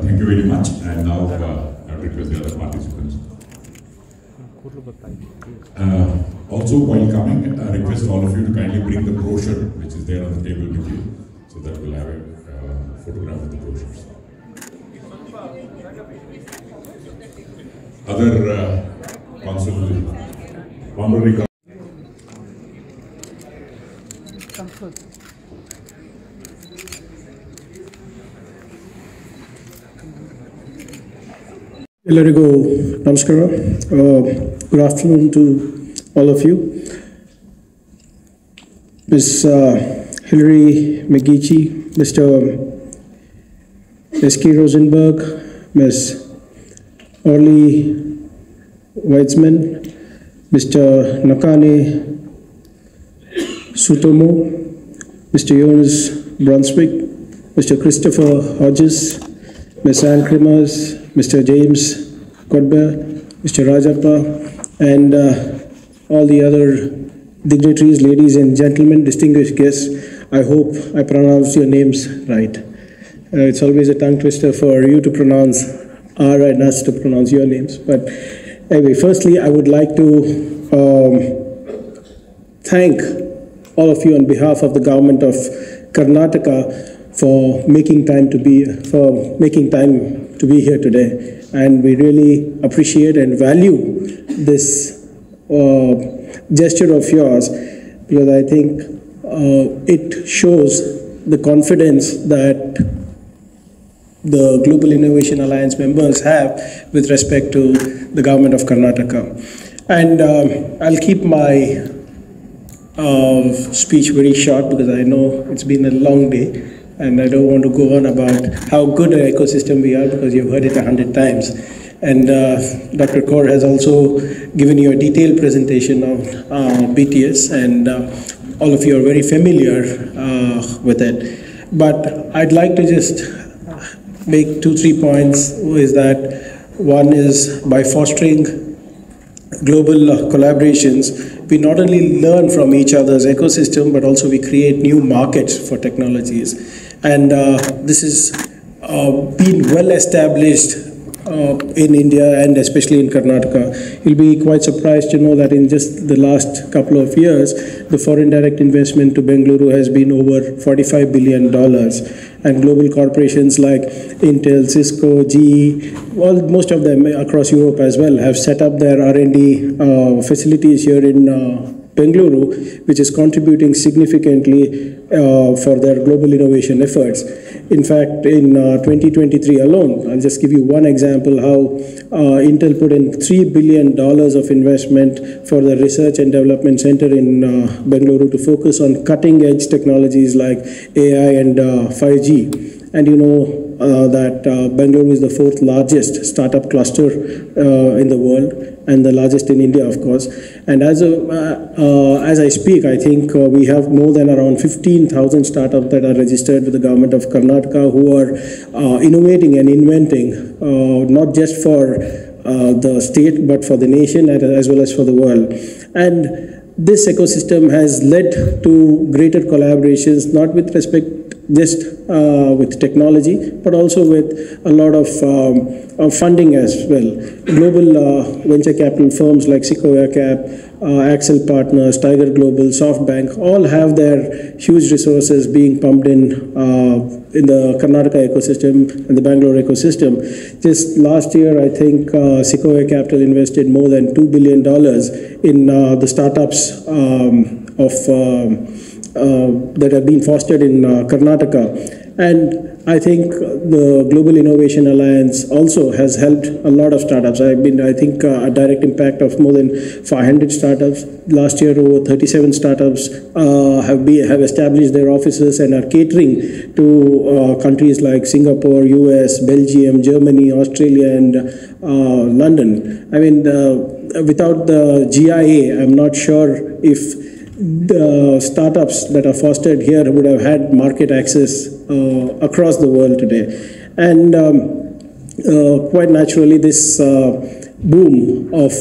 Thank you very much. And now I request the other participants. Also, while coming, I request all of you to kindly bring the brochure which is there on the table with you, so that we'll have a photograph of the brochures. Other consul, honorary. Ellarigu namaskara. Good afternoon to all of you. Ms. Hillary McGeechee, Mr. S.K. Rosenberg, Ms. Orly Weitzman, Mr. Nakane Sutomo, Mr. Jonas Brunswick, Mr. Christopher Hodges, Ms. Ann Krimmers, Mr. James Godber, Mr. Rajappa, and all the other dignitaries, ladies and gentlemen, distinguished guests. I hope I pronounced your names right. It's always a tongue twister for you to pronounce R and us to pronounce your names. But anyway, firstly, I would like to thank all of you on behalf of the government of Karnataka for making time to be here today, and we really appreciate and value this gesture of yours, because I think it shows the confidence that the Global Innovation Alliance members have with respect to the government of Karnataka. And I'll keep my speech very short, because I know it's been a long day. And I don't want to go on about how good an ecosystem we are, because you've heard it 100 times. And Dr. Kaur has also given you a detailed presentation of BTS, and all of you are very familiar with it. But I'd like to just make 2-3 points. Is that one is, by fostering global collaborations, we not only learn from each other's ecosystem, but also we create new markets for technologies. And this has been well established in India and especially in Karnataka. You'll be quite surprised to know that in just the last couple of years, the foreign direct investment to Bengaluru has been over $45 billion. And global corporations like Intel, Cisco, GE, most of them across Europe as well, have set up their R&D facilities here in Bengaluru, which is contributing significantly for their global innovation efforts. In fact, in 2023 alone, I'll just give you one example how Intel put in $3 billion of investment for the Research and Development Center in Bengaluru to focus on cutting-edge technologies like AI and 5G. And you know that Bengaluru is the 4th largest startup cluster in the world, and the largest in India, of course. And as I speak, I think we have more than around 15,000 startups that are registered with the government of Karnataka, who are innovating and inventing, not just for the state, but for the nation as well as for the world. And this ecosystem has led to greater collaborations, not with respect just with technology, but also with a lot of funding as well. Global venture capital firms like Sequoia Cap, Axel Partners, Tiger Global, SoftBank, all have their huge resources being pumped in the Karnataka ecosystem and the Bangalore ecosystem. Just last year, I think Sequoia Capital invested more than $2 billion in the startups that have been fostered in Karnataka. And I think the Global Innovation Alliance also has helped a lot of startups. I think a direct impact of more than 500 startups. Last year, over 37 startups have established their offices and are catering to countries like Singapore, US, Belgium, Germany, Australia, and London. I mean, without the GIA, I'm not sure if the startups that are fostered here would have had market access across the world today. And quite naturally, this boom of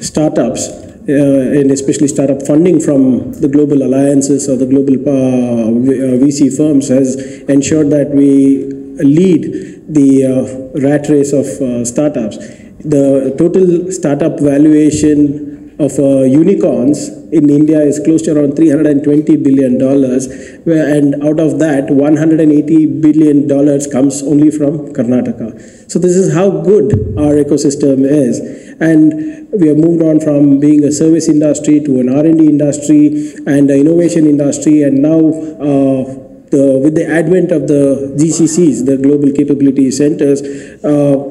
startups and especially startup funding from the global alliances or the global VC firms has ensured that we lead the rat race of startups. The total startup valuation of unicorns in India is close to around $320 billion, and out of that, $180 billion comes only from Karnataka. So this is how good our ecosystem is. And we have moved on from being a service industry to an R&D industry and an innovation industry, and now with the advent of the GCCs, the Global Capability Centers,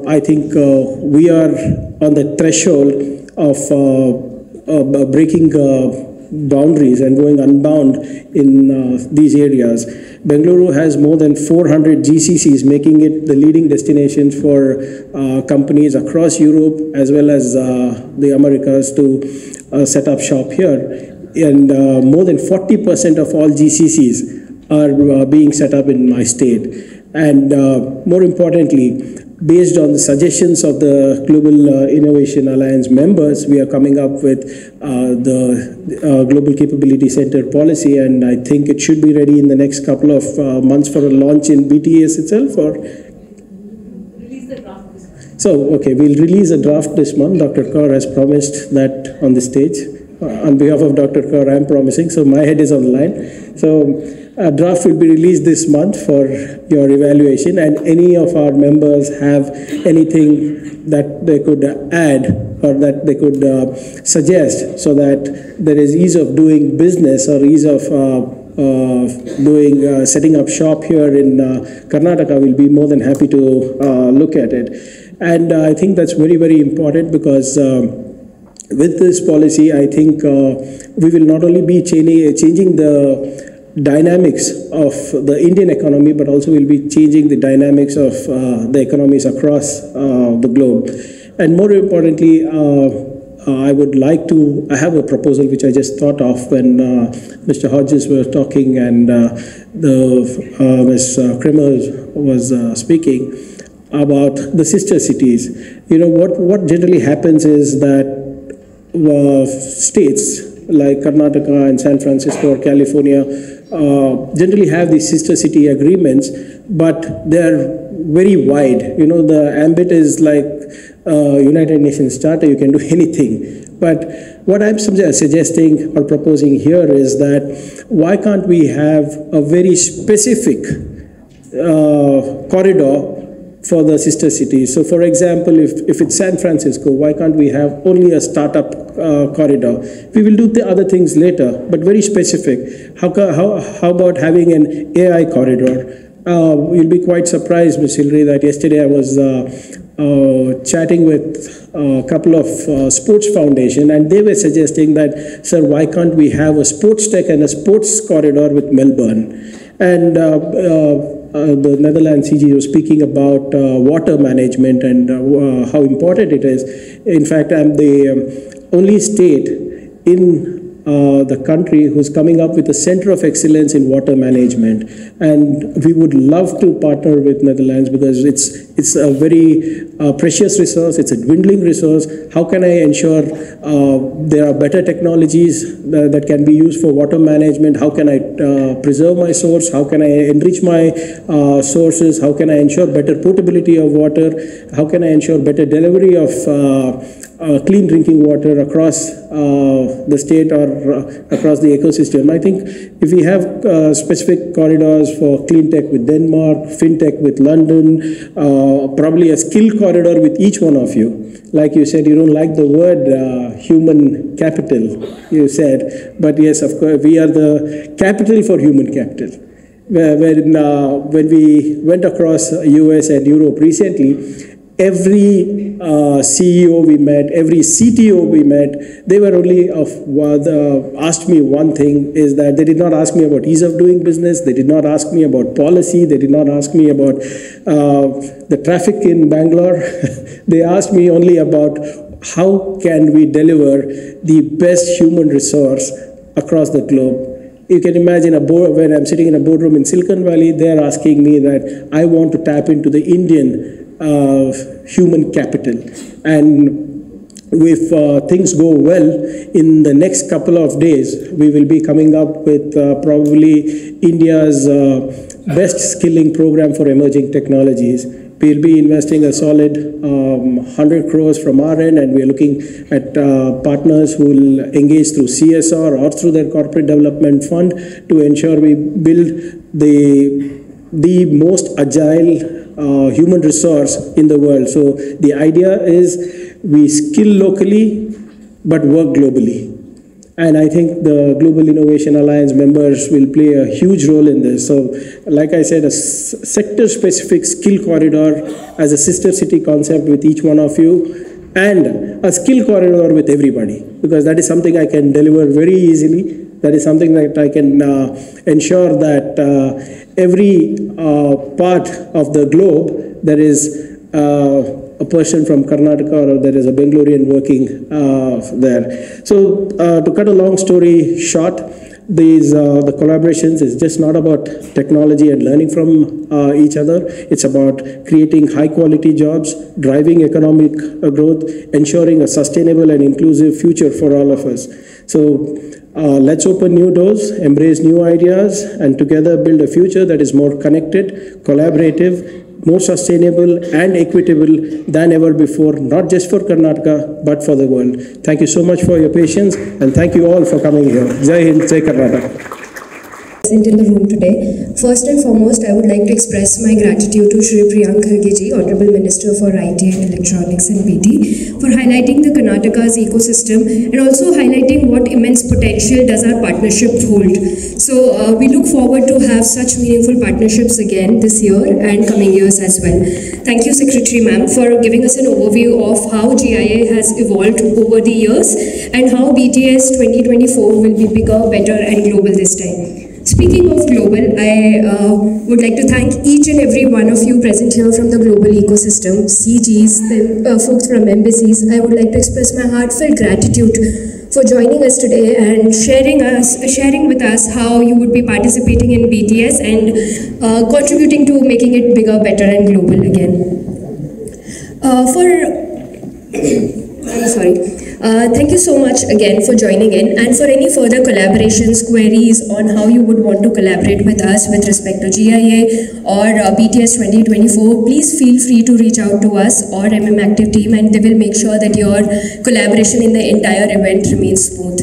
I think we are on the threshold of breaking boundaries and going unbound in these areas. Bengaluru has more than 400 GCCs, making it the leading destination for companies across Europe as well as the Americas to set up shop here. And more than 40% of all GCCs are being set up in my state. And more importantly, based on the suggestions of the Global Innovation Alliance members, we are coming up with the Global Capability Center policy, and I think it should be ready in the next couple of months for a launch in BTS itself, or? Release the draft this month. So, okay, we'll release a draft this month. Dr. Kaur has promised that on the stage. On behalf of Dr. Kaur, I'm promising, so my head is on the line. So, a draft will be released this month for your evaluation, and any of our members have anything that they could add or that they could suggest so that there is ease of doing business or ease of setting up shop here in Karnataka, will be more than happy to look at it. And I think that's very, very important because with this policy, I think we will not only be changing the dynamics of the Indian economy, but also will be changing the dynamics of the economies across the globe. And more importantly, I would like to, I have a proposal which I just thought of when Mr. Hodges was talking and Ms. Krimmer was speaking about the sister cities. You know, what generally happens is that states like Karnataka and San Francisco or California generally have these sister city agreements, but they're very wide. You know, the ambit is like United Nations Charter, you can do anything. But what I'm suggesting or proposing here is that why can't we have a very specific corridor for the sister cities? So for example, if it's San Francisco, why can't we have only a startup corridor? We will do the other things later, but very specific. How about having an AI corridor? You'll be quite surprised, Ms. Hillary, that yesterday I was chatting with a couple of sports foundation, and they were suggesting that, sir, why can't we have a sports tech and a sports corridor with Melbourne? And the Netherlands CG was speaking about water management and how important it is. In fact, I'm the only state in the country who's coming up with a center of excellence in water management, and we would love to partner with Netherlands because it's a very precious resource, it's a dwindling resource. How can I ensure there are better technologies that can be used for water management? How can I preserve my source? How can I enrich my sources? How can I ensure better portability of water? How can I ensure better delivery of clean drinking water across the state or across the ecosystem? I think if we have specific corridors for clean tech with Denmark, fintech with London, probably a skill corridor with each one of you. Like you said, you don't like the word human capital, you said, but yes, of course, we are the capital for human capital. When we went across US and Europe recently, every CEO we met, every CTO we met, they were only asked me one thing, is that they did not ask me about ease of doing business, they did not ask me about policy, they did not ask me about the traffic in Bangalore. They asked me only about how can we deliver the best human resource across the globe. You can imagine when I'm sitting in a boardroom in Silicon Valley, they're asking me that I want to tap into the Indian human capital. And if things go well, in the next couple of days, we will be coming up with probably India's best skilling program for emerging technologies. We'll be investing a solid 100 crores from our end, and we're looking at partners who will engage through CSR or through their corporate development fund to ensure we build the most agile human resource in the world. So the idea is we skill locally but work globally. And I think the Global Innovation Alliance members will play a huge role in this. So, like I said, a sector-specific skill corridor as a sister city concept with each one of you, and a skill corridor with everybody, because that is something I can deliver very easily. That is something that I can ensure that every part of the globe there is a person from Karnataka or there is a Bengaluru working there. So to cut a long story short, the collaborations is just not about technology and learning from each other. It's about creating high quality jobs, driving economic growth, ensuring a sustainable and inclusive future for all of us. So let's open new doors, embrace new ideas, and together build a future that is more connected, collaborative, more sustainable and equitable than ever before, not just for Karnataka, but for the world. Thank you so much for your patience, and thank you all for coming here. Jai Hind, Jai Karnataka. In the room today. First and foremost, I would like to express my gratitude to Shri Priyank Kharge ji, Honorable Minister for IT and Electronics and BT, for highlighting the Karnataka's ecosystem and also highlighting what immense potential does our partnership hold. So we look forward to have such meaningful partnerships again this year and coming years as well. Thank you, Secretary Ma'am, for giving us an overview of how GIA has evolved over the years and how BTS 2024 will be bigger, better and global this time. Speaking of global, I would like to thank each and every one of you present here from the global ecosystem, CGs, folks from embassies. I would like to express my heartfelt gratitude for joining us today and sharing with us how you would be participating in BTS and contributing to making it bigger, better and global again. Thank you so much again for joining in, and for any further collaborations, queries on how you would want to collaborate with us with respect to GIA or BTS 2024, please feel free to reach out to us or MM Active team, and they will make sure that your collaboration in the entire event remains smooth.